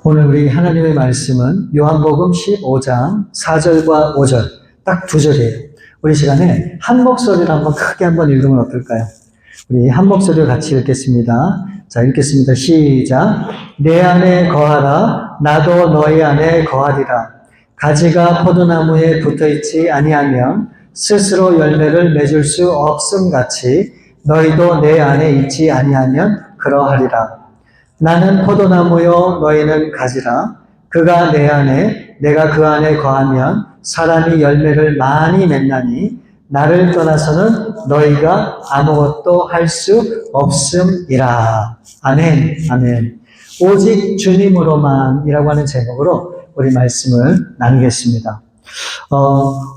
오늘 우리 하나님의 말씀은 요한복음 15장 4절과 5절, 딱 두 절이에요. 우리 시간에 한 목소리로 한번 크게 한번 읽으면 어떨까요? 우리 한 목소리로 같이 읽겠습니다. 자, 읽겠습니다. 시작. 내 안에 거하라. 나도 너희 안에 거하리라. 가지가 포도나무에 붙어있지 아니하면 스스로 열매를 맺을 수 없음 같이 너희도 내 안에 있지 아니하면 그러하리라. 나는 포도나무요 너희는 가지라. 그가 내 안에 내가 그 안에 거하면 사람이 열매를 많이 맺나니 나를 떠나서는 너희가 아무것도 할 수 없음이라. 아멘. 아멘. 오직 주님으로만이라고 하는 제목으로 우리 말씀을 나누겠습니다.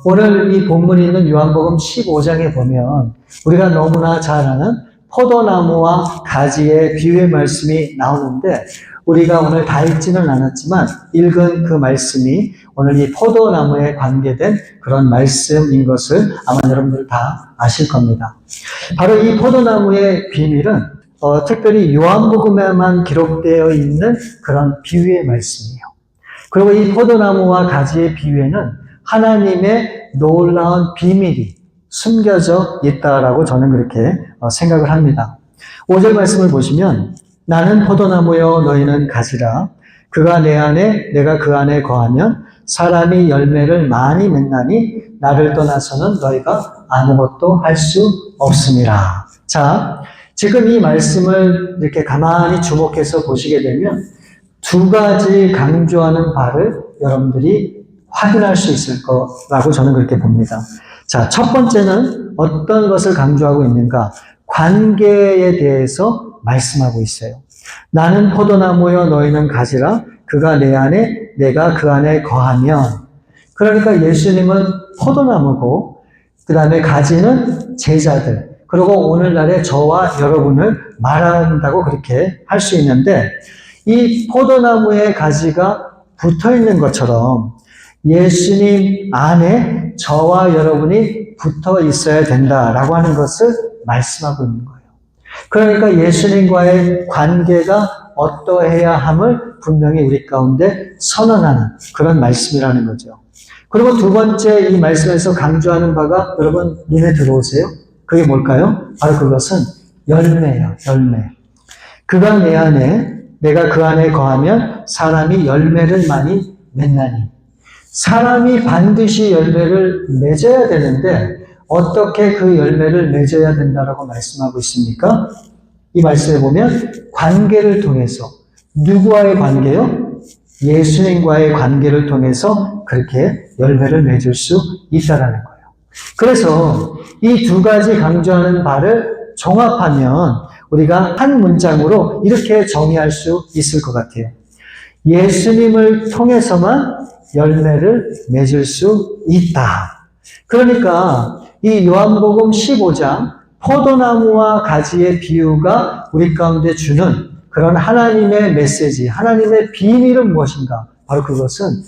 오늘 이 본문이 있는 요한복음 15장에 보면 우리가 너무나 잘 아는 포도나무와 가지의 비유의 말씀이 나오는데 우리가 오늘 다 읽지는 않았지만 읽은 그 말씀이 오늘 이 포도나무에 관계된 그런 말씀인 것을 아마 여러분들 다 아실 겁니다. 바로 이 포도나무의 비밀은 특별히 요한복음에만 기록되어 있는 그런 비유의 말씀이에요. 그리고 이 포도나무와 가지의 비유에는 하나님의 놀라운 비밀이 숨겨져 있다라고 저는 그렇게 생각을 합니다. 5절 말씀을 보시면 나는 포도나무요 너희는 가지라. 그가 내 안에 내가 그 안에 거하면 사람이 열매를 많이 맺나니 나를 떠나서는 너희가 아무것도 할 수 없음이라. 자, 지금 이 말씀을 이렇게 가만히 주목해서 보시게 되면 두 가지 강조하는 바를 여러분들이 확인할 수 있을 거라고 저는 그렇게 봅니다. 자, 첫 번째는 어떤 것을 강조하고 있는가? 관계에 대해서 말씀하고 있어요. 나는 포도나무요 너희는 가지라. 그가 내 안에 내가 그 안에 거하면. 그러니까 예수님은 포도나무고 그 다음에 가지는 제자들. 그리고 오늘날의 저와 여러분을 말한다고 그렇게 할 수 있는데 이 포도나무의 가지가 붙어있는 것처럼 예수님 안에 저와 여러분이 붙어 있어야 된다라고 하는 것을 말씀하고 있는 거예요. 그러니까 예수님과의 관계가 어떠해야 함을 분명히 우리 가운데 선언하는 그런 말씀이라는 거죠. 그리고 두 번째 이 말씀에서 강조하는 바가 여러분 눈에 들어오세요? 그게 뭘까요? 바로 그것은 열매예요. 열매. 그가 내 안에 내가 그 안에 거하면 사람이 열매를 많이 맺나니. 사람이 반드시 열매를 맺어야 되는데 어떻게 그 열매를 맺어야 된다라고 말씀하고 있습니까? 이 말씀에 보면 관계를 통해서 누구와의 관계요? 예수님과의 관계를 통해서 그렇게 열매를 맺을 수 있다라는 거예요. 그래서 이 두 가지 강조하는 바를 종합하면 우리가 한 문장으로 이렇게 정의할 수 있을 것 같아요. 예수님을 통해서만 열매를 맺을 수 있다. 그러니까 이 요한복음 15장 포도나무와 가지의 비유가 우리 가운데 주는 그런 하나님의 메시지, 하나님의 비밀은 무엇인가? 바로 그것은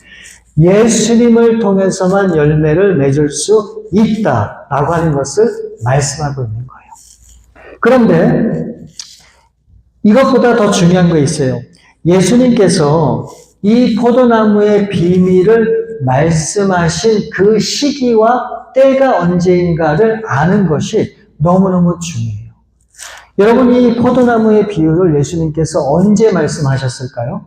예수님을 통해서만 열매를 맺을 수 있다라고 하는 것을 말씀하고 있는 거예요. 그런데 이것보다 더 중요한 거 있어요. 예수님께서 이 포도나무의 비밀을 말씀하신 그 시기와 때가 언제인가를 아는 것이 너무너무 중요해요. 여러분, 이 포도나무의 비유를 예수님께서 언제 말씀하셨을까요?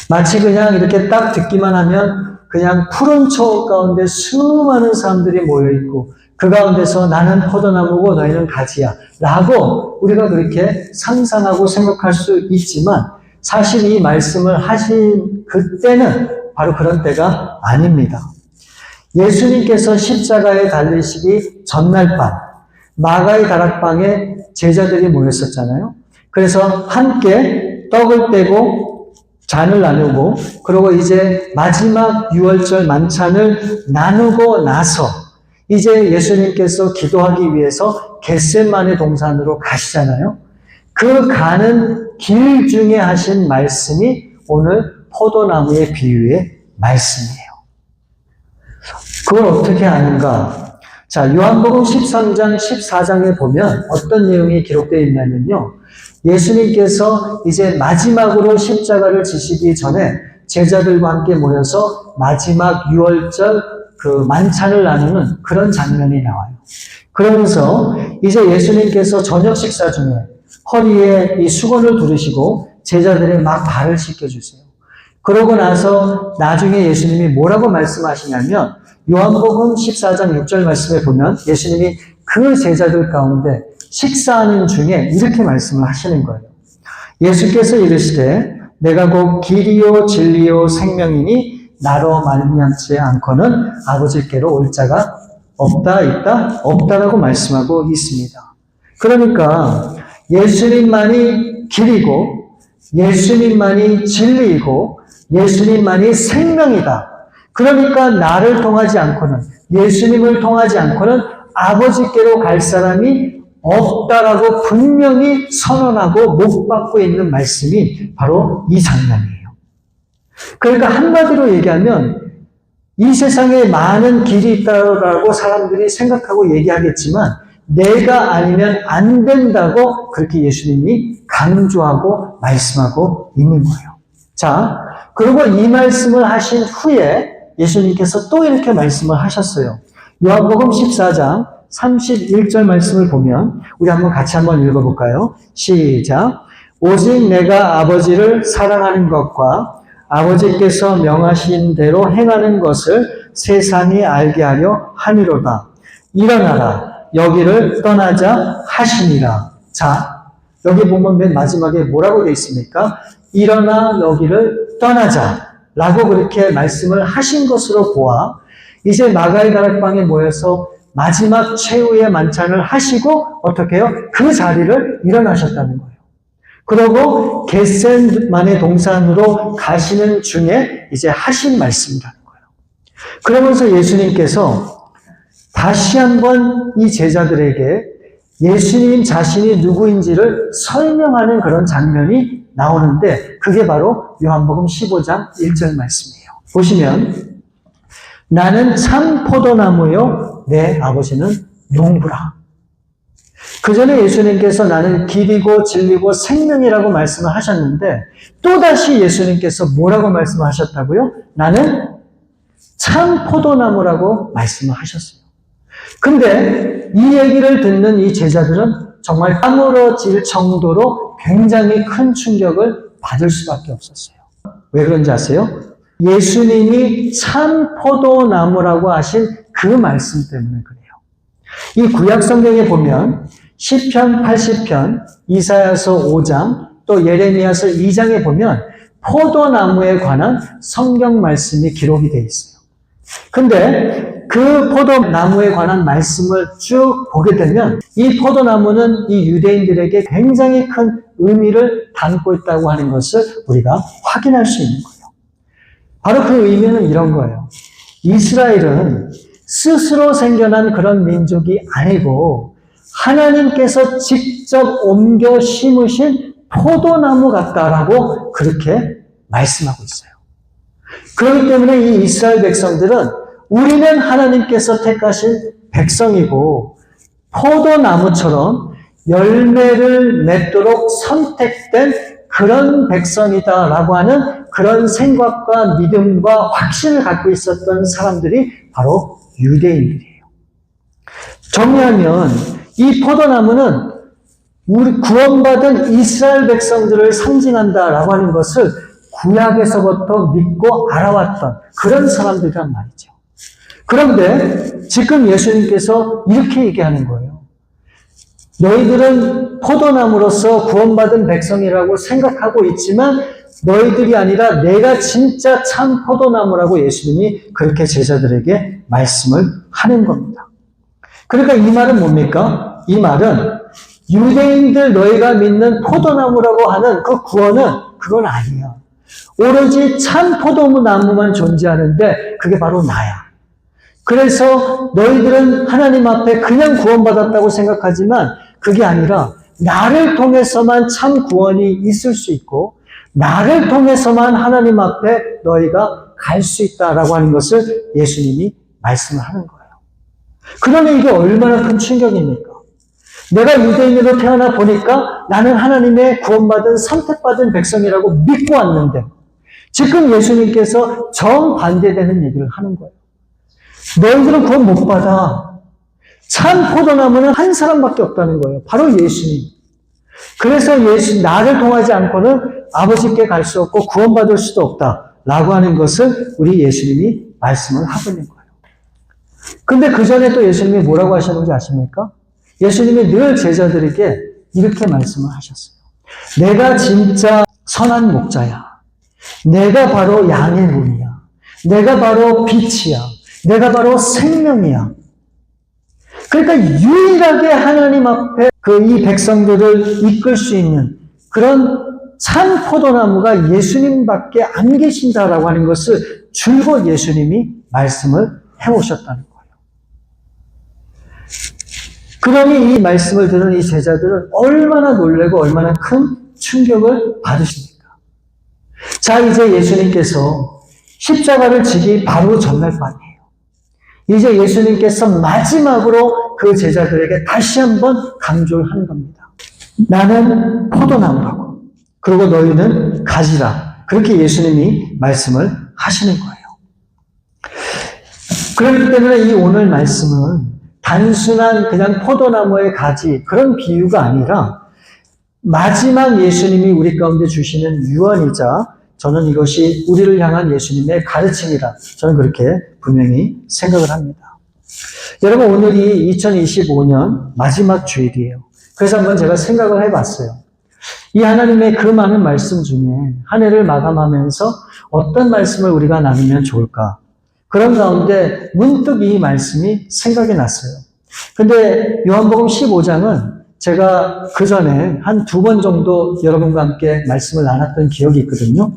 마치 그냥 이렇게 딱 듣기만 하면 그냥 푸른 초원 가운데 수많은 사람들이 모여있고 그 가운데서 나는 포도나무고 너희는 가지야 라고 우리가 그렇게 상상하고 생각할 수 있지만 사실 이 말씀을 하신 그때는 바로 그런 때가 아닙니다. 예수님께서 십자가에 달리시기 전날 밤 마가의 다락방에 제자들이 모였었잖아요. 그래서 함께 떡을 떼고 잔을 나누고 그리고 이제 마지막 유월절 만찬을 나누고 나서 이제 예수님께서 기도하기 위해서 겟세마네 동산으로 가시잖아요. 그 가는 길 중에 하신 말씀이 오늘 포도나무의 비유의 말씀이에요. 그걸 어떻게 아는가? 자, 요한복음 13장, 14장에 보면 어떤 내용이 기록되어 있냐면요. 예수님께서 이제 마지막으로 십자가를 지시기 전에 제자들과 함께 모여서 마지막 유월절 그 만찬을 나누는 그런 장면이 나와요. 그러면서 이제 예수님께서 저녁 식사 중에 허리에 이 수건을 두르시고 제자들의 막 발을 씻겨주세요. 그러고 나서 나중에 예수님이 뭐라고 말씀하시냐면 요한복음 14장 6절 말씀에 보면 예수님이 그 제자들 가운데 식사하는 중에 이렇게 말씀을 하시는 거예요. 예수께서 이르시되 내가 곧 길이요 진리요 생명이니 나로 말미암지 않고는 아버지께로 올 자가 없다 없다라고 말씀하고 있습니다. 그러니까 예수님만이 길이고 예수님만이 진리이고 예수님만이 생명이다. 그러니까 나를 통하지 않고는 예수님을 통하지 않고는 아버지께로 갈 사람이 없다라고 분명히 선언하고 못 받고 있는 말씀이 바로 이 장면이에요. 그러니까 한마디로 얘기하면 이 세상에 많은 길이 있다고 사람들이 생각하고 얘기하겠지만 내가 아니면 안 된다고 그렇게 예수님이 강조하고 말씀하고 있는 거예요. 자, 그리고 이 말씀을 하신 후에 예수님께서 또 이렇게 말씀을 하셨어요. 요한복음 14장 31절 말씀을 보면 우리 같이 한번 읽어볼까요? 시작. 오직 내가 아버지를 사랑하는 것과 아버지께서 명하신 대로 행하는 것을 세상이 알게 하려 함이로다. 일어나라. 여기를 떠나자 하시니라. 자, 여기 보면 맨 마지막에 뭐라고 되어 있습니까? 일어나 여기를 떠나자 라고 그렇게 말씀을 하신 것으로 보아 이제 마가의 다락방에 모여서 마지막 최후의 만찬을 하시고 어떻게 해요? 그 자리를 일어나셨다는 거예요. 그러고 겟세마네 동산으로 가시는 중에 이제 하신 말씀이라는 거예요. 그러면서 예수님께서 다시 한번 이 제자들에게 예수님 자신이 누구인지를 설명하는 그런 장면이 나오는데 그게 바로 요한복음 15장 1절 말씀이에요. 보시면 나는 참 포도나무요 내 아버지는 농부라. 그 전에 예수님께서 나는 길이고 진리고 생명이라고 말씀을 하셨는데 또다시 예수님께서 뭐라고 말씀하셨다고요? 나는 참 포도나무라고 말씀을 하셨어요. 근데 이 얘기를 듣는 이 제자들은 정말 까무러질 정도로 굉장히 큰 충격을 받을 수밖에 없었어요. 왜 그런지 아세요? 예수님이 참 포도나무라고 하신 그 말씀 때문에 그래요. 이 구약 성경에 보면 시편 80편, 이사야서 5장, 또 예레미야서 2장에 보면 포도나무에 관한 성경 말씀이 기록이 되어 있어요. 근데 그 포도나무에 관한 말씀을 쭉 보게 되면 이 포도나무는 이 유대인들에게 굉장히 큰 의미를 담고 있다고 하는 것을 우리가 확인할 수 있는 거예요. 바로 그 의미는 이런 거예요. 이스라엘은 스스로 생겨난 그런 민족이 아니고 하나님께서 직접 옮겨 심으신 포도나무 같다라고 그렇게 말씀하고 있어요. 그렇기 때문에 이 이스라엘 백성들은 우리는 하나님께서 택하신 백성이고 포도나무처럼 열매를 맺도록 선택된 그런 백성이다라고 하는 그런 생각과 믿음과 확신을 갖고 있었던 사람들이 바로 유대인들이에요. 정리하면 이 포도나무는 우리 구원받은 이스라엘 백성들을 상징한다라고 하는 것을 구약에서부터 믿고 알아왔던 그런 사람들이란 말이죠. 그런데 지금 예수님께서 이렇게 얘기하는 거예요. 너희들은 포도나무로서 구원받은 백성이라고 생각하고 있지만 너희들이 아니라 내가 진짜 참 포도나무라고 예수님이 그렇게 제자들에게 말씀을 하는 겁니다. 그러니까 이 말은 뭡니까? 이 말은 유대인들 너희가 믿는 포도나무라고 하는 그 구원은 그건 아니야. 오로지 참 포도나무만 존재하는데 그게 바로 나야. 그래서 너희들은 하나님 앞에 그냥 구원받았다고 생각하지만 그게 아니라 나를 통해서만 참 구원이 있을 수 있고 나를 통해서만 하나님 앞에 너희가 갈 수 있다라고 하는 것을 예수님이 말씀을 하는 거예요. 그러면 이게 얼마나 큰 충격입니까? 내가 유대인으로 태어나 보니까 나는 하나님의 구원받은 선택받은 백성이라고 믿고 왔는데 지금 예수님께서 정반대되는 얘기를 하는 거예요. 너희들은 구원 못 받아. 참 포도나무는 한 사람밖에 없다는 거예요. 바로 예수님. 그래서 나를 통하지 않고는 아버지께 갈 수 없고 구원받을 수도 없다라고 하는 것을 우리 예수님이 말씀을 하고 있는 거예요. 근데 그 전에 또 예수님이 뭐라고 하셨는지 아십니까? 예수님이 늘 제자들에게 이렇게 말씀을 하셨어요. 내가 진짜 선한 목자야. 내가 바로 양의 문이야. 내가 바로 빛이야. 내가 바로 생명이야. 그러니까 유일하게 하나님 앞에 이 백성들을 이끌 수 있는 그런 참 포도나무가 예수님밖에 안 계신다라고 하는 것을 줄곧 예수님이 말씀을 해오셨다는 거예요. 그러니 이 말씀을 들은 이 제자들은 얼마나 놀라고 얼마나 큰 충격을 받으십니까? 자, 이제 예수님께서 십자가를 지기 바로 전날 밤이에요. 이제 예수님께서 마지막으로 그 제자들에게 다시 한번 강조를 하는 겁니다. 나는 포도나무라고. 그리고 너희는 가지라. 그렇게 예수님이 말씀을 하시는 거예요. 그렇기 때문에 이 오늘 말씀은 단순한 그냥 포도나무의 가지 그런 비유가 아니라 마지막 예수님이 우리 가운데 주시는 유언이자 저는 이것이 우리를 향한 예수님의 가르침이라 저는 그렇게 분명히 생각을 합니다. 여러분 오늘이 2025년 마지막 주일이에요. 그래서 한번 제가 생각을 해봤어요. 이 하나님의 그 많은 말씀 중에 한 해를 마감하면서 어떤 말씀을 우리가 나누면 좋을까? 그런 가운데 문득 이 말씀이 생각이 났어요. 근데 요한복음 15장은 제가 그 전에 한 2번 정도 여러분과 함께 말씀을 나눴던 기억이 있거든요.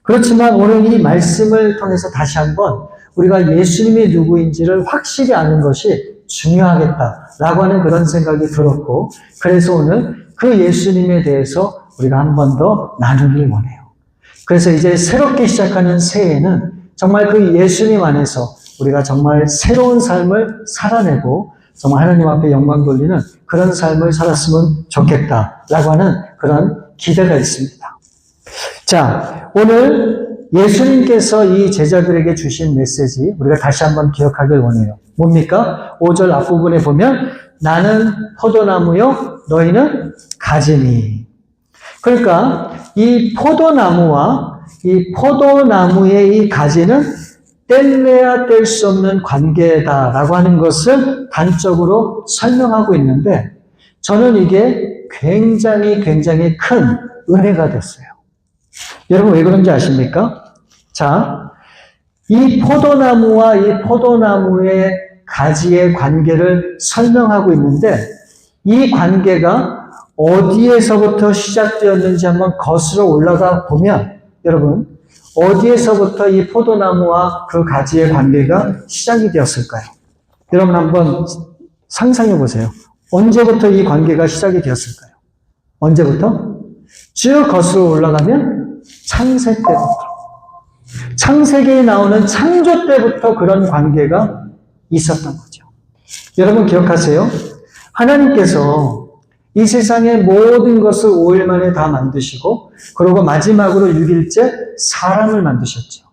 그렇지만 오늘 이 말씀을 통해서 다시 한번 우리가 예수님이 누구인지를 확실히 아는 것이 중요하겠다라고 하는 그런 생각이 들었고 그래서 오늘 그 예수님에 대해서 우리가 한 번 더 나누길 원해요. 그래서 이제 새롭게 시작하는 새해에는 정말 그 예수님 안에서 우리가 정말 새로운 삶을 살아내고 정말 하나님 앞에 영광 돌리는 그런 삶을 살았으면 좋겠다라고 하는 그런 기대가 있습니다. 자, 오늘 예수님께서 이 제자들에게 주신 메시지 우리가 다시 한번 기억하길 원해요. 뭡니까? 5절 앞부분에 보면 나는 포도나무요 너희는 가지니. 그러니까 이 포도나무와 이 포도나무의 이 가지는 뗄래야 뗄 수 없는 관계다라고 하는 것을 단적으로 설명하고 있는데 저는 이게 굉장히 큰 은혜가 됐어요. 여러분 왜 그런지 아십니까? 자, 이 포도나무와 이 포도나무의 가지의 관계를 설명하고 있는데 이 관계가 어디에서부터 시작되었는지 한번 거슬러 올라가 보면 여러분 어디에서부터 이 포도나무와 그 가지의 관계가 시작이 되었을까요? 여러분 한번 상상해 보세요. 언제부터 이 관계가 시작이 되었을까요? 언제부터? 쭉 거슬러 올라가면 창세 때부터. 창세기에 나오는 창조 때부터 그런 관계가 있었던 거죠. 여러분 기억하세요? 하나님께서 이 세상의 모든 것을 5일 만에 다 만드시고 그리고 마지막으로 6일째 사람을 만드셨죠.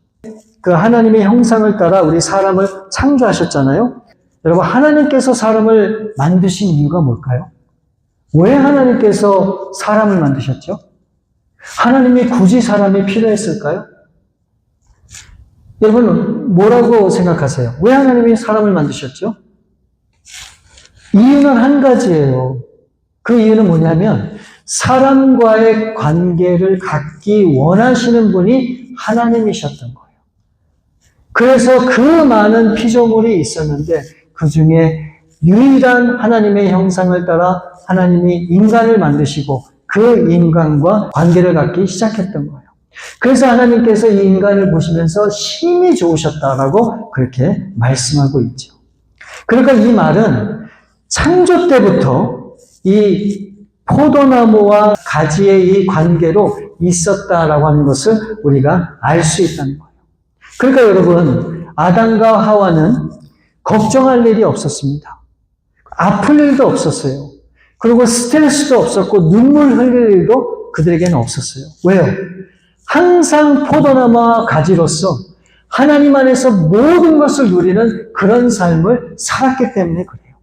그 하나님의 형상을 따라 우리 사람을 창조하셨잖아요. 여러분 하나님께서 사람을 만드신 이유가 뭘까요? 왜 하나님께서 사람을 만드셨죠? 하나님이 굳이 사람이 필요했을까요? 여러분 뭐라고 생각하세요? 왜 하나님이 사람을 만드셨죠? 이유는 한 가지예요. 그 이유는 뭐냐면 사람과의 관계를 갖기 원하시는 분이 하나님이셨던 거예요. 그래서 그 많은 피조물이 있었는데 그 중에 유일한 하나님의 형상을 따라 하나님이 인간을 만드시고 그 인간과 관계를 갖기 시작했던 거예요. 그래서 하나님께서 이 인간을 보시면서 심히 좋으셨다라고 그렇게 말씀하고 있죠. 그러니까 이 말은 창조 때부터 이 포도나무와 가지의 이 관계로 있었다라고 하는 것을 우리가 알 수 있다는 거예요. 그러니까 여러분, 아담과 하와는 걱정할 일이 없었습니다. 아플 일도 없었어요. 그리고 스트레스도 없었고 눈물 흘릴 일도 그들에게는 없었어요. 왜요? 항상 포도나무와 가지로서 하나님 안에서 모든 것을 누리는 그런 삶을 살았기 때문에 그래요.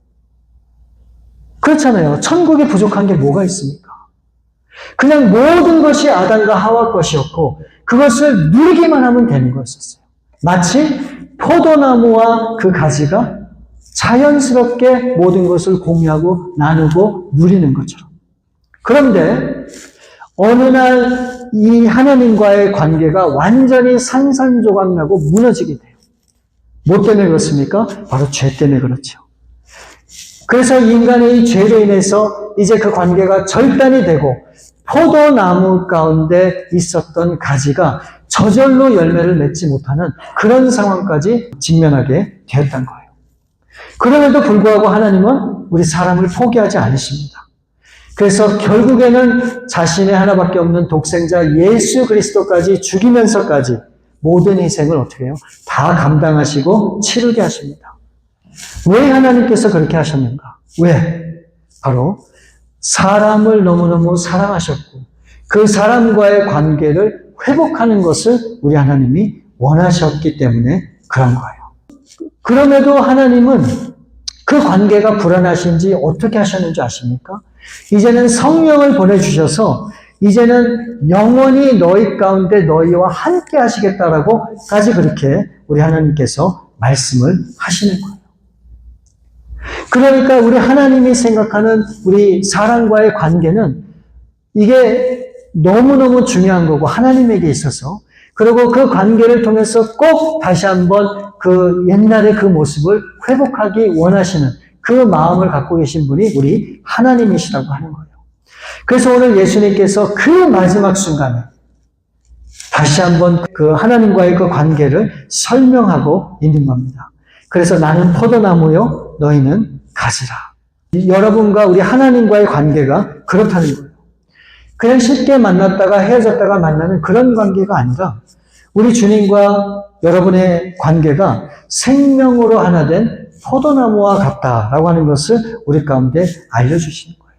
그렇잖아요. 천국에 부족한 게 뭐가 있습니까? 그냥 모든 것이 아담과 하와 것이었고 그것을 누리기만 하면 되는 거였었어요. 마치 포도나무와 그 가지가 자연스럽게 모든 것을 공유하고 나누고 누리는 것처럼. 그런데 어느 날 이 하나님과의 관계가 완전히 산산조각나고 무너지게 돼요. 뭐 때문에 그렇습니까? 바로 죄 때문에 그렇죠. 그래서 인간의 이 죄로 인해서 이제 그 관계가 절단이 되고 포도나무 가운데 있었던 가지가 저절로 열매를 맺지 못하는 그런 상황까지 직면하게 되었던 거예요. 그럼에도 불구하고 하나님은 우리 사람을 포기하지 않으십니다. 그래서 결국에는 자신의 하나밖에 없는 독생자 예수 그리스도까지 죽이면서까지 모든 희생을 어떻게 해요? 다 감당하시고 치르게 하십니다. 왜 하나님께서 그렇게 하셨는가? 왜? 바로 사람을 너무너무 사랑하셨고 그 사람과의 관계를 회복하는 것을 우리 하나님이 원하셨기 때문에 그런 거예요. 그럼에도 하나님은 그 관계가 불안하신지 어떻게 하셨는지 아십니까? 이제는 성령을 보내주셔서 이제는 영원히 너희 가운데 너희와 함께 하시겠다라고까지 그렇게 우리 하나님께서 말씀을 하시는 거예요. 그러니까 우리 하나님이 생각하는 우리 사람과의 관계는 이게 너무너무 중요한 거고 하나님에게 있어서 그리고 그 관계를 통해서 꼭 다시 한번 그 옛날의 그 모습을 회복하기 원하시는 그 마음을 갖고 계신 분이 우리 하나님이시라고 하는 거예요. 그래서 오늘 예수님께서 그 마지막 순간에 다시 한번 그 하나님과의 그 관계를 설명하고 있는 겁니다. 그래서 나는 포도나무요, 너희는 가지라. 여러분과 우리 하나님과의 관계가 그렇다는 거예요. 그냥 쉽게 만났다가 헤어졌다가 만나는 그런 관계가 아니라 우리 주님과 여러분의 관계가 생명으로 하나 된 포도나무와 같다라고 하는 것을 우리 가운데 알려주시는 거예요.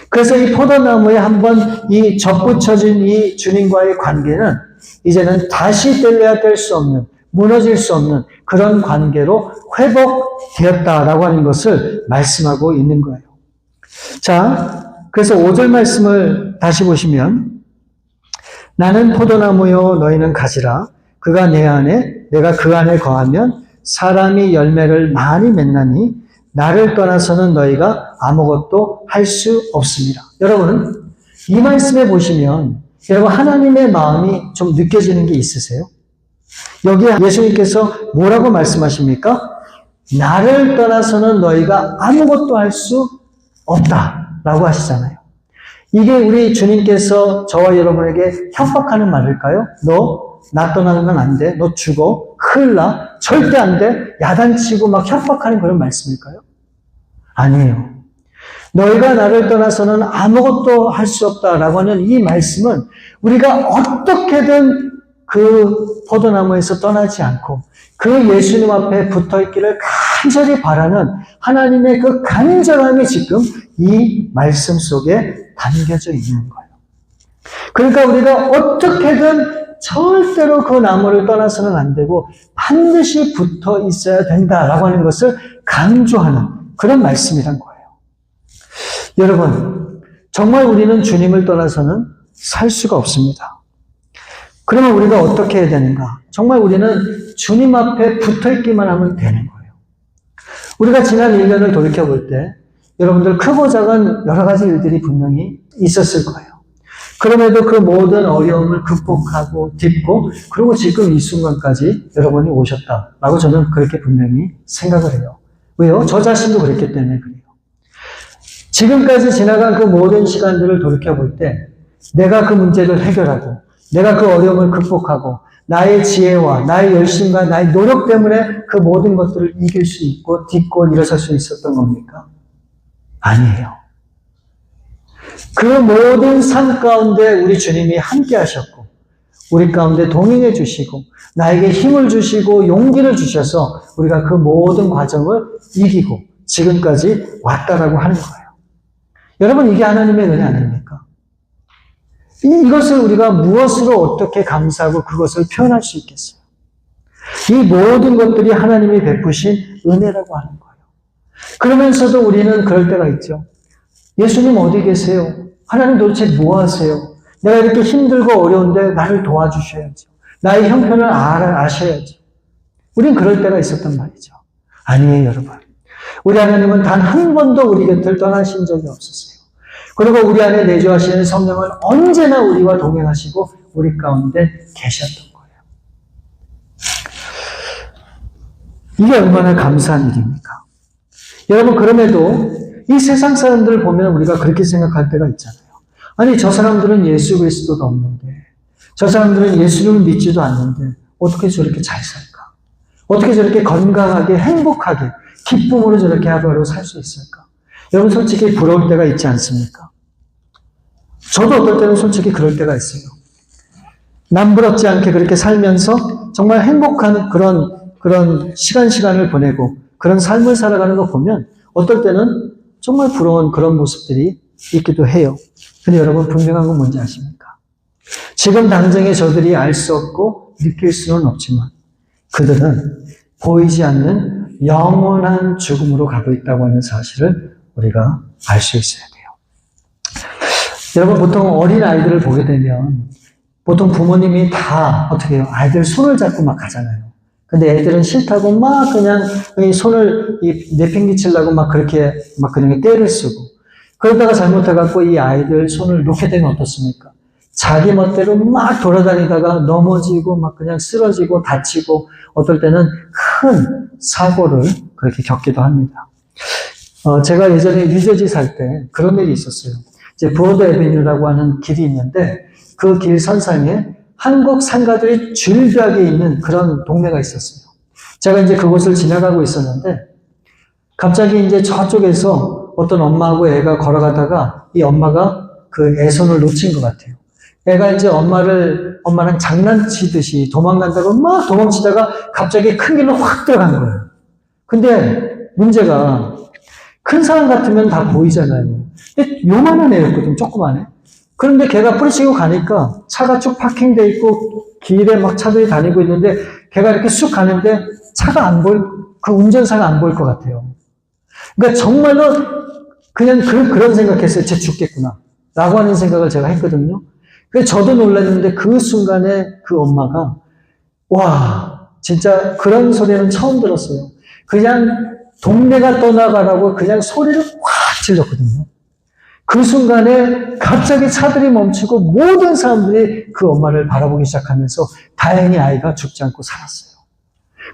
그래서 이 포도나무에 한번 이 접붙여진 이 주님과의 관계는 이제는 다시 뗄래야 뗄 수 없는, 무너질 수 없는 그런 관계로 회복되었다라고 하는 것을 말씀하고 있는 거예요. 자, 그래서 5절 말씀을 다시 보시면 나는 포도나무요 너희는 가지라. 그가 내 안에 내가 그 안에 거하면 사람이 열매를 많이 맺나니 나를 떠나서는 너희가 아무것도 할 수 없습니다. 여러분 이 말씀에 보시면 여러분 하나님의 마음이 좀 느껴지는 게 있으세요? 여기 예수님께서 뭐라고 말씀하십니까? 나를 떠나서는 너희가 아무것도 할 수 없다라고 하시잖아요. 이게 우리 주님께서 저와 여러분에게 협박하는 말일까요? 너 나 떠나면 안 돼. 너 죽어. 큰일 나. 절대 안 돼. 야단치고 막 협박하는 그런 말씀일까요? 아니에요. 너희가 나를 떠나서는 아무것도 할 수 없다라고 하는 이 말씀은 우리가 어떻게든 그 포도나무에서 떠나지 않고 그 예수님 앞에 붙어있기를 간절히 바라는 하나님의 그 간절함이 지금 이 말씀 속에 담겨져 있는 거예요. 그러니까 우리가 어떻게든 절대로 그 나무를 떠나서는 안 되고 반드시 붙어 있어야 된다라고 하는 것을 강조하는 그런 말씀이란 거예요. 여러분, 정말 우리는 주님을 떠나서는 살 수가 없습니다. 그러면 우리가 어떻게 해야 되는가? 정말 우리는 주님 앞에 붙어 있기만 하면 되는 거예요. 우리가 지난 1년을 돌이켜볼 때 여러분들 크고 작은 여러 가지 일들이 분명히 있었을 거예요. 그럼에도 그 모든 어려움을 극복하고 딛고 그리고 지금 이 순간까지 여러분이 오셨다라고 저는 그렇게 분명히 생각을 해요. 왜요? 저 자신도 그랬기 때문에 그래요. 지금까지 지나간 그 모든 시간들을 돌이켜볼 때 내가 그 문제를 해결하고 내가 그 어려움을 극복하고 나의 지혜와 나의 열심과 나의 노력 때문에 그 모든 것들을 이길 수 있고 딛고 일어설 수 있었던 겁니까? 아니에요. 그 모든 삶 가운데 우리 주님이 함께 하셨고 우리 가운데 동행해 주시고 나에게 힘을 주시고 용기를 주셔서 우리가 그 모든 과정을 이기고 지금까지 왔다라고 하는 거예요. 여러분, 이게 하나님의 은혜 아닙니까? 이것을 우리가 무엇으로 어떻게 감사하고 그것을 표현할 수 있겠어요? 이 모든 것들이 하나님이 베푸신 은혜라고 하는 거예요. 그러면서도 우리는 그럴 때가 있죠. 예수님 어디 계세요? 하나님 도대체 뭐 하세요? 내가 이렇게 힘들고 어려운데 나를 도와주셔야죠. 나의 형편을 아셔야죠. 우린 그럴 때가 있었단 말이죠. 아니에요, 여러분. 우리 하나님은 단 한 번도 우리 곁을 떠나신 적이 없었어요. 그리고 우리 안에 내주하시는 성령은 언제나 우리와 동행하시고 우리 가운데 계셨던 거예요. 이게 얼마나 감사한 일입니까? 여러분, 그럼에도 이 세상 사람들을 보면 우리가 그렇게 생각할 때가 있잖아요. 아니, 저 사람들은 예수 그리스도도 없는데, 저 사람들은 예수를 믿지도 않는데 어떻게 저렇게 잘 살까? 어떻게 저렇게 건강하게 행복하게 기쁨으로 저렇게 하루하루 살 수 있을까? 여러분, 솔직히 부러울 때가 있지 않습니까? 저도 어떨 때는 솔직히 그럴 때가 있어요. 남부럽지 않게 그렇게 살면서 정말 행복한 그런 시간을 보내고 그런 삶을 살아가는 거 보면 어떨 때는 정말 부러운 그런 모습들이 있기도 해요. 근데 여러분, 분명한 건 뭔지 아십니까? 지금 당장에 저들이 알 수 없고 느낄 수는 없지만 그들은 보이지 않는 영원한 죽음으로 가고 있다고 하는 사실을 우리가 알 수 있어야 돼요. 여러분, 보통 어린 아이들을 보게 되면 보통 부모님이 다 어떻게 해요? 아이들 손을 잡고 막 가잖아요. 근데 애들은 싫다고 막 그냥 이 손을 내팽개치려고 막 그렇게 막 그냥 떼를 쓰고 그러다가 잘못해갖고 이 아이들 손을 놓게 되면 어떻습니까? 자기 멋대로 막 돌아다니다가 넘어지고 막 그냥 쓰러지고 다치고 어떨 때는 큰 사고를 그렇게 겪기도 합니다. 제가 예전에 뉴저지 살 때 그런 일이 있었어요. 이제 브로드 애비뉴라고 하는 길이 있는데 그 길 선상에 한국 상가들이 줄지하게 있는 그런 동네가 있었어요. 제가 이제 그곳을 지나가고 있었는데 갑자기 이제 저쪽에서 어떤 엄마하고 애가 걸어가다가 이 엄마가 그 애 손을 놓친 것 같아요. 애가 이제 엄마랑 장난치듯이 도망간다고 막 도망치다가 갑자기 큰 길로 확 들어간 거예요. 근데 문제가 큰 사람 같으면 다 보이잖아요. 근데 요만한 애였거든, 조그만 애. 그런데 걔가 뿌리치고 가니까 차가 쭉 파킹돼 있고 길에 막 차들이 다니고 있는데 걔가 이렇게 쑥 가는데 차가 안 보일, 그 운전사가 안 보일 것 같아요. 그러니까 정말로 그냥 그런 생각했어요. 쟤 죽겠구나. 라고 하는 생각을 제가 했거든요. 그래서 저도 놀랐는데 그 순간에 그 엄마가 와, 진짜 그런 소리는 처음 들었어요. 그냥 동네가 떠나가라고 그냥 소리를 확 질렀거든요. 그 순간에 갑자기 차들이 멈추고 모든 사람들이 그 엄마를 바라보기 시작하면서 다행히 아이가 죽지 않고 살았어요.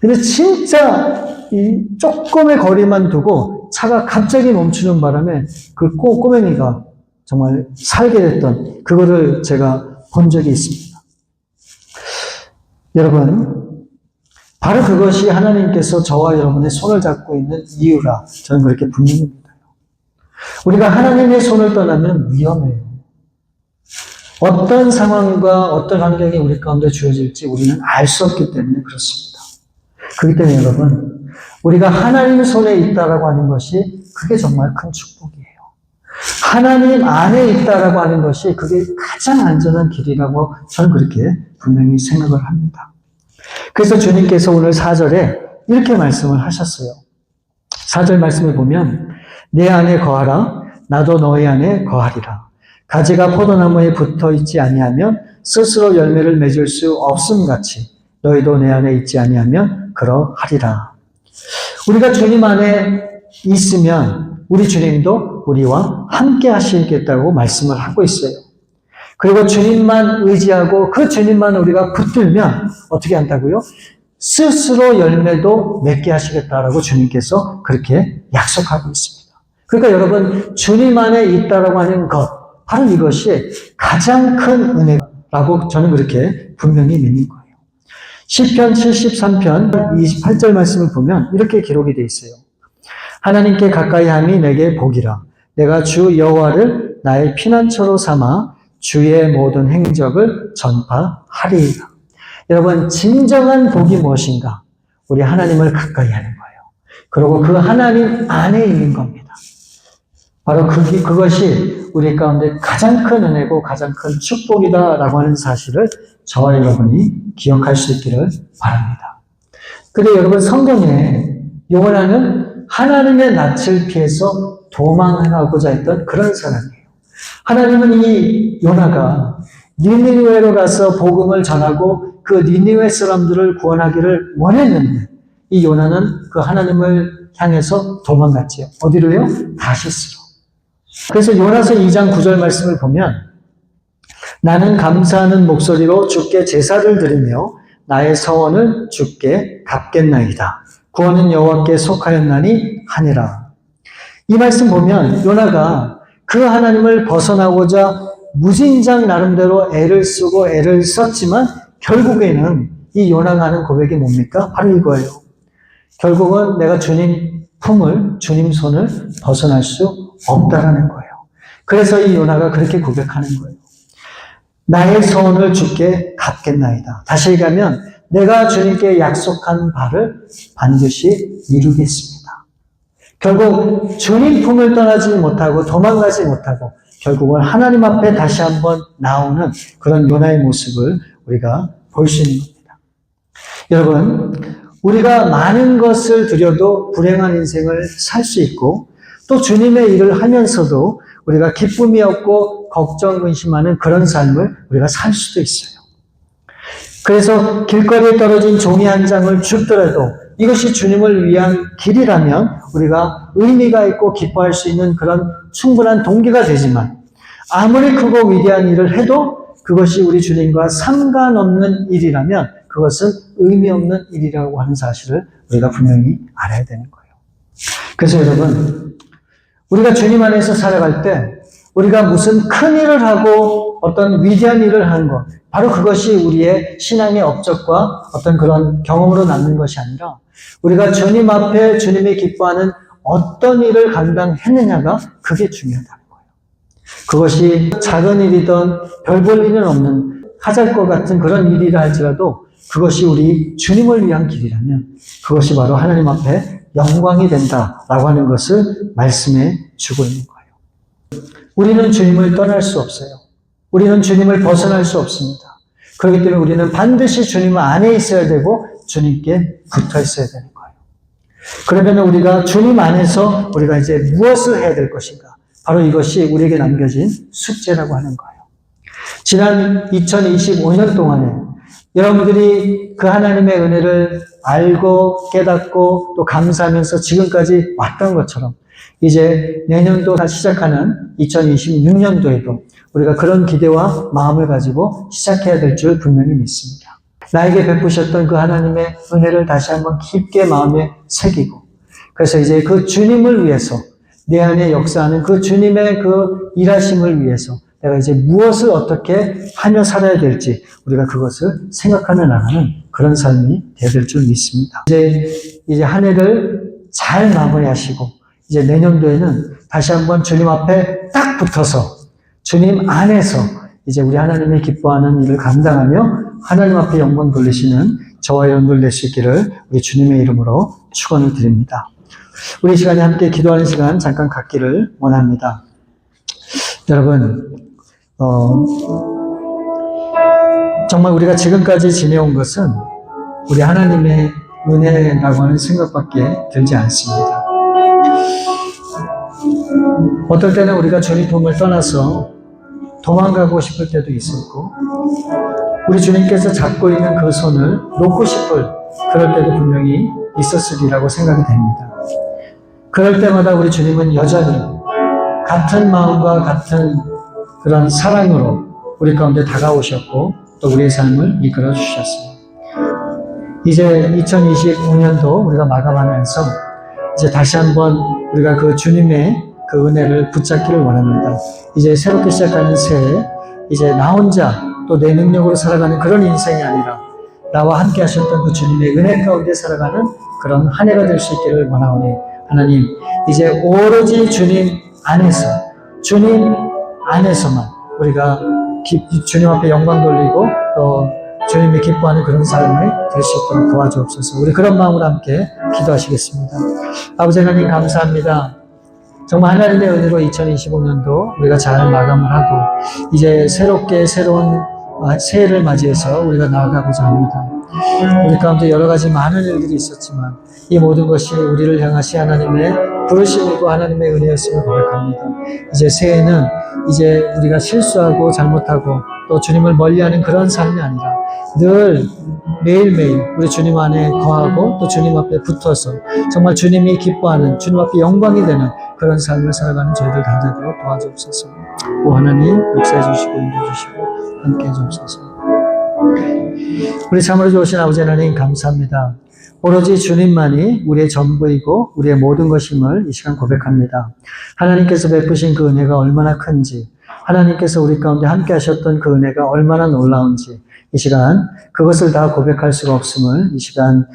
근데 진짜 이 조금의 거리만 두고 차가 갑자기 멈추는 바람에 그 꼬맹이가 정말 살게 됐던 그거를 제가 본 적이 있습니다. 여러분, 바로 그것이 하나님께서 저와 여러분의 손을 잡고 있는 이유라 저는 그렇게 분명히 믿어요. 우리가 하나님의 손을 떠나면 위험해요. 어떤 상황과 어떤 환경이 우리 가운데 주어질지 우리는 알 수 없기 때문에 그렇습니다. 그렇기 때문에 여러분, 우리가 하나님 손에 있다라고 하는 것이 그게 정말 큰 축복이에요. 하나님 안에 있다라고 하는 것이 그게 가장 안전한 길이라고 저는 그렇게 분명히 생각을 합니다. 그래서 주님께서 오늘 4절에 이렇게 말씀을 하셨어요. 4절 말씀을 보면 내 안에 거하라 나도 너희 안에 거하리라. 가지가 포도나무에 붙어 있지 아니하면 스스로 열매를 맺을 수 없음 같이 너희도 내 안에 있지 아니하면 그러하리라. 우리가 주님 안에 있으면 우리 주님도 우리와 함께 하시겠다고 말씀을 하고 있어요. 그리고 주님만 의지하고 그 주님만 우리가 붙들면 어떻게 한다고요? 스스로 열매도 맺게 하시겠다라고 주님께서 그렇게 약속하고 있습니다. 그러니까 여러분, 주님 안에 있다라고 하는 것, 바로 이것이 가장 큰 은혜라고 저는 그렇게 분명히 믿는 거예요. 시편 73편 28절 말씀을 보면 이렇게 기록이 되어 있어요. 하나님께 가까이 함이 내게 복이라. 내가 주 여호와를 나의 피난처로 삼아 주의 모든 행적을 전파하리이다. 여러분, 진정한 복이 무엇인가? 우리 하나님을 가까이 하는 거예요. 그리고 그 하나님 안에 있는 겁니다. 바로 그것이 우리 가운데 가장 큰 은혜고 가장 큰 축복이다라고 하는 사실을 저와 여러분이 기억할 수 있기를 바랍니다. 근데 여러분, 성경에 요나는 하나님의 낯을 피해서 도망하고자 했던 그런 사람이에요. 하나님은 이 요나가 니느웨로 가서 복음을 전하고 그 니느웨 사람들을 구원하기를 원했는데 이 요나는 그 하나님을 향해서 도망갔지요. 어디로요? 다시스로. 그래서 요나서 2장 9절 말씀을 보면 나는 감사하는 목소리로 주께 제사를 드리며 나의 서원을 주께 갚겠나이다. 구원은 여호와께 속하였나니 하니라. 이 말씀 보면 요나가 그 하나님을 벗어나고자 무진장 나름대로 애를 쓰고 애를 썼지만 결국에는 이 요나가 하는 고백이 뭡니까? 바로 이거예요. 결국은 내가 주님 품을, 주님 손을 벗어날 수 없다라는 거예요. 그래서 이 요나가 그렇게 고백하는 거예요. 나의 서원을 주께 갚겠나이다. 다시 얘기하면 내가 주님께 약속한 바를 반드시 이루겠습니다. 결국 주님 품을 떠나지 못하고 도망가지 못하고 결국은 하나님 앞에 다시 한번 나오는 그런 요나의 모습을 우리가 볼 수 있는 겁니다. 여러분, 우리가 많은 것을 들여도 불행한 인생을 살 수 있고 또 주님의 일을 하면서도 우리가 기쁨이 없고 걱정, 근심하는 그런 삶을 우리가 살 수도 있어요. 그래서 길거리에 떨어진 종이 한 장을 줍더라도 이것이 주님을 위한 길이라면 우리가 의미가 있고 기뻐할 수 있는 그런 충분한 동기가 되지만 아무리 크고 위대한 일을 해도 그것이 우리 주님과 상관없는 일이라면 그것은 의미 없는 일이라고 하는 사실을 우리가 분명히 알아야 되는 거예요. 그래서 여러분, 우리가 주님 안에서 살아갈 때 우리가 무슨 큰 일을 하고 어떤 위대한 일을 하는 것, 바로 그것이 우리의 신앙의 업적과 어떤 그런 경험으로 남는 것이 아니라 우리가 주님 앞에 주님이 기뻐하는 어떤 일을 감당했느냐가 그게 중요하다는 거예요. 그것이 작은 일이든 별 볼 일은 없는 하잘것 같은 그런 일이라 할지라도 그것이 우리 주님을 위한 길이라면 그것이 바로 하나님 앞에 영광이 된다라고 하는 것을 말씀해 주고 있는 거예요. 우리는 주님을 떠날 수 없어요. 우리는 주님을 벗어날 수 없습니다. 그렇기 때문에 우리는 반드시 주님 안에 있어야 되고 주님께 붙어 있어야 되는 거예요. 그러면 우리가 주님 안에서 우리가 이제 무엇을 해야 될 것인가? 바로 이것이 우리에게 남겨진 숙제라고 하는 거예요. 지난 2025년 동안에 여러분들이 그 하나님의 은혜를 알고 깨닫고 또 감사하면서 지금까지 왔던 것처럼 이제 내년도 시작하는 2026년도에도 우리가 그런 기대와 마음을 가지고 시작해야 될 줄 분명히 믿습니다. 나에게 베푸셨던 그 하나님의 은혜를 다시 한번 깊게 마음에 새기고 그래서 이제 그 주님을 위해서 내 안에 역사하는 그 주님의 그 일하심을 위해서 내가 이제 무엇을 어떻게 하며 살아야 될지 우리가 그것을 생각하며 나가는 그런 삶이 되어야 될 줄 믿습니다. 이제 한 해를 잘 마무리하시고 이제 내년도에는 다시 한번 주님 앞에 딱 붙어서 주님 안에서 이제 우리 하나님의 기뻐하는 일을 감당하며 하나님 앞에 영광 돌리시는 저와 여러분들 될 수 있기를 우리 주님의 이름으로 축원을 드립니다. 우리 시간에 함께 기도하는 시간 잠깐 갖기를 원합니다. 여러분, 정말 우리가 지금까지 지내온 것은 우리 하나님의 은혜라고 하는 생각밖에 들지 않습니다. 어떨 때는 우리가 주님 품을 떠나서 도망가고 싶을 때도 있었고 우리 주님께서 잡고 있는 그 손을 놓고 싶을 그럴 때도 분명히 있었으리라고 생각이 됩니다. 그럴 때마다 우리 주님은 여전히 같은 마음과 같은 그런 사랑으로 우리 가운데 다가오셨고 또 우리의 삶을 이끌어 주셨습니다. 이제 2025년도 우리가 마감하면서 이제 다시 한번 우리가 그 주님의 그 은혜를 붙잡기를 원합니다. 이제 새롭게 시작하는 새해, 이제 나 혼자 또 내 능력으로 살아가는 그런 인생이 아니라 나와 함께 하셨던 그 주님의 은혜 가운데 살아가는 그런 한 해가 될 수 있기를 원하오니 하나님, 이제 오로지 주님 안에서만 우리가 주님 앞에 영광 돌리고 또 주님이 기뻐하는 그런 삶을 될 수 있도록 도와주옵소서. 우리 그런 마음으로 함께 기도하시겠습니다. 아버지 하나님 감사합니다. 정말 하나님의 은혜로 2025년도 우리가 잘 마감을 하고 이제 새롭게 새로운 새해를 맞이해서 우리가 나아가고자 합니다. 우리 가운데 여러 가지 많은 일들이 있었지만 이 모든 것이 우리를 향하신 하나님의 부르심이고 하나님의 은혜였음을 고백합니다. 이제 새해는 이제 우리가 실수하고 잘못하고 또 주님을 멀리하는 그런 삶이 아니라 늘 매일매일 우리 주님 안에 거하고 또 주님 앞에 붙어서 정말 주님이 기뻐하는 주님 앞에 영광이 되는 그런 삶을 살아가는 저희들 다 되도록 도와주옵소서. 오 하나님 역사해 주시고 인도해 주시고 함께 해 주옵소서. 우리 참으로 좋으신 아버지 하나님 감사합니다. 오로지 주님만이 우리의 전부이고 우리의 모든 것임을 이 시간 고백합니다. 하나님께서 베푸신 그 은혜가 얼마나 큰지, 하나님께서 우리 가운데 함께 하셨던 그 은혜가 얼마나 놀라운지 이 시간 그것을 다 고백할 수가 없음을 이 시간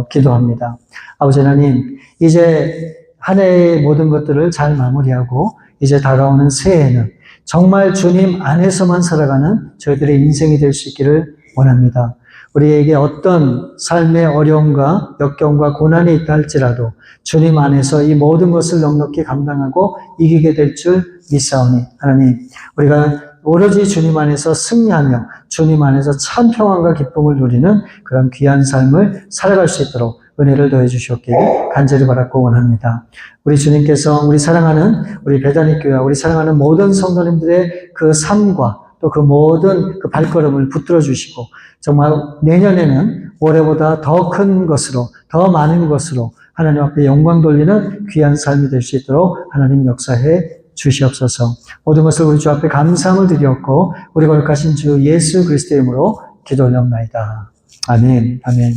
기도합니다. 아버지 하나님, 이제 한 해의 모든 것들을 잘 마무리하고 이제 다가오는 새해에는 정말 주님 안에서만 살아가는 저희들의 인생이 될 수 있기를 원합니다. 우리에게 어떤 삶의 어려움과 역경과 고난이 있다 할지라도 주님 안에서 이 모든 것을 넉넉히 감당하고 이기게 될 줄 믿사오니 하나님, 우리가 오로지 주님 안에서 승리하며 주님 안에서 참 평안과 기쁨을 누리는 그런 귀한 삶을 살아갈 수 있도록 은혜를 더해 주시옵기를 간절히 바라고 원합니다. 우리 주님께서 우리 사랑하는 우리 베다니 교회와 우리 사랑하는 모든 성도님들의 그 삶과 또 그 모든 그 발걸음을 붙들어 주시고 정말 내년에는 올해보다 더 큰 것으로 더 많은 것으로 하나님 앞에 영광 돌리는 귀한 삶이 될 수 있도록 하나님 역사해 주시옵소서. 모든 것을 우리 주 앞에 감사함을 드렸고 우리 거룩하신 주 예수 그리스도의 이름으로 기도 올려옵나이다. 아멘. 아멘.